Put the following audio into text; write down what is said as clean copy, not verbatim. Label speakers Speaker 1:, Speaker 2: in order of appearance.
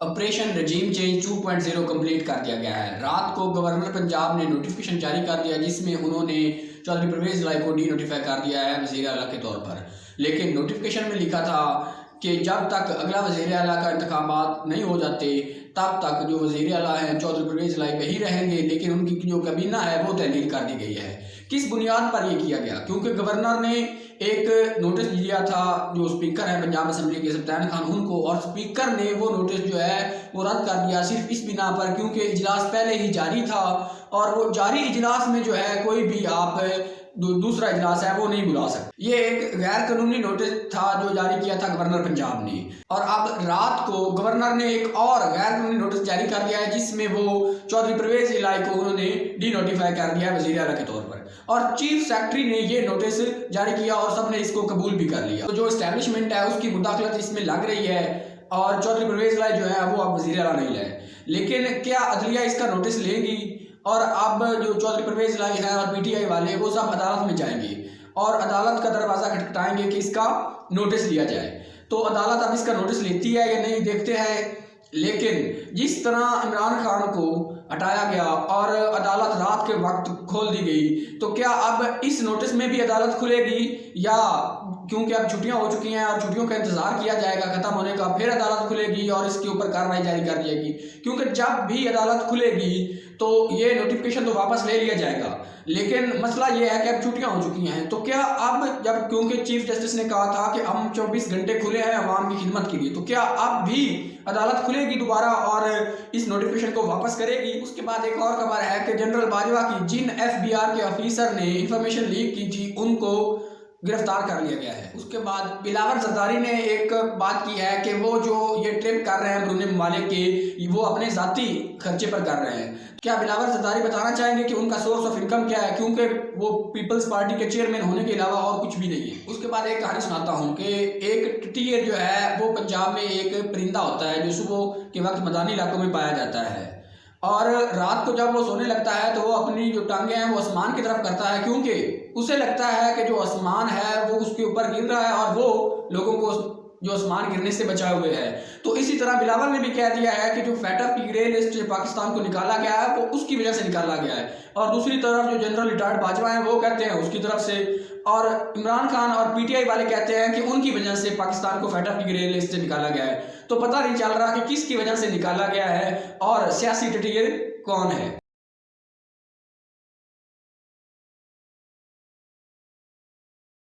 Speaker 1: Operation रजीम change 2.0 complete कर दिया गया है। रात को गवर्नर पंजाब ने नोटिफिकेशन जारी कर दिया जिसमें उन्होंने चौधरी परवेज इलाही को डी नोटिफाई कर दिया है वज़ीर आला के तौर पर। लेकिन नोटिफिकेशन में लिखा था कि जब तक अगला वज़ीर आला का इंतखाबात नहीं हो जाते तब तक जो वज़ीर आला हैं चौधरी परवेज इलाही वही रहेंगे, लेकिन उनकी जो काबीना है वो तहलील कर दी गई है। किस बुनियाद पर ये किया गया? क्योंकि गवर्नर ने एक नोटिस दिया था जो स्पीकर है पंजाब असम्बली के सल्तान खान उनको, और स्पीकर ने वो नोटिस जो है वो रद्द कर दिया सिर्फ इस बिना पर क्योंकि इजलास पहले ही जारी था और वो जारी इजलास में जो है कोई भी आप दूसरा इजलास है वो नहीं बुला सकते। ये एक गैर कानूनी नोटिस था जो जारी किया था गवर्नर पंजाब ने, और अब रात को गवर्नर ने एक और गैर कानूनी नोटिस जारी कर दिया है जिसमें वो चौधरी परवेज इलाही को उन्होंने डी नोटिफाई कर दिया है वज़ीर आला के तौर पर, और चीफ सेक्रेटरी ने ये नोटिस जारी किया और सबने इसको कबूल भी कर लिया। तो जो एस्टेब्लिशमेंट है उसकी मुदाखलत इसमें लग रही है और चौधरी परवेज इलाही जो है वो अब वज़ीर आला नहीं लाए। लेकिन क्या अदलिया इसका नोटिस लेगी? और अब जो चौधरी परवेज इलाही है और पीटीआई वाले वो सब अदालत में जाएंगे और अदालत का दरवाज़ा खटखटाएंगे कि इसका नोटिस लिया जाए। तो अदालत अब इसका नोटिस लेती है या नहीं देखते हैं। लेकिन जिस तरह इमरान खान को हटाया गया और अदालत रात के वक्त खोल दी गई, तो क्या अब इस नोटिस में भी अदालत खुलेगी या क्योंकि अब छुट्टियां हो चुकी हैं और छुट्टियों का इंतजार किया जाएगा खत्म होने का, फिर अदालत खुलेगी और इसके ऊपर कार्रवाई जारी कर दी जाएगी? क्योंकि जब भी अदालत खुलेगी तो ये नोटिफिकेशन तो वापस ले लिया जाएगा, लेकिन मसला ये है कि अब छुट्टियां हो चुकी हैं। तो क्या अब जब क्योंकि चीफ जस्टिस ने कहा था कि हम 24 घंटे खुले हैं अवाम की खिदमत के लिए, तो क्या अब भी अदालत खुलेगी दोबारा और इस नोटिफिकेशन को वापस करेगी? उसके बाद एक और खबर है कि जनरल बाजवा की जिन एफबीआर के ऑफिसर ने इंफॉर्मेशन लीक की थी उनको गिरफ्तार कर लिया गया है। उसके बाद बिलावल जरदारी ने एक बात की है कि वो जो ये ट्रिप कर रहे हैं अंदरूनी ममालिक के वो अपने ज़ाती खर्चे पर कर रहे हैं। क्या बिलावल जरदारी बताना चाहेंगे कि उनका सोर्स ऑफ इनकम क्या है? क्योंकि वो पीपल्स पार्टी के चेयरमैन होने के अलावा और कुछ भी नहीं है। उसके बाद एक कहानी सुनाता हूँ कि एक टिटियर जो है वो पंजाब में एक परिंदा होता है जो सुबह के वक्त मैदानी इलाकों में पाया जाता है, और रात को जब वो सोने लगता है तो वो अपनी जो टांगें हैं वो आसमान की तरफ करता है क्योंकि उसे लगता है कि जो आसमान है वो उसके ऊपर गिर रहा है और वो लोगों को जो आसमान गिरने से बचाए हुए है। तो इसी तरह बिलावल ने भी कह दिया है कि जो फैटअप की ग्रे लिस्ट पाकिस्तान को निकाला गया है वो उसकी वजह से निकाला गया है, और दूसरी तरफ जो जनरल रिटायर्ड बाजवा हैं वो कहते हैं उसकी तरफ से, और इमरान खान और पीटीआई वाले कहते हैं कि उनकी वजह से पाकिस्तान को फैटअप की ग्रे लिस्ट से निकाला गया है। तो पता नहीं चल रहा कि किसकी वजह से निकाला गया है और सियासी टिटियर कौन है।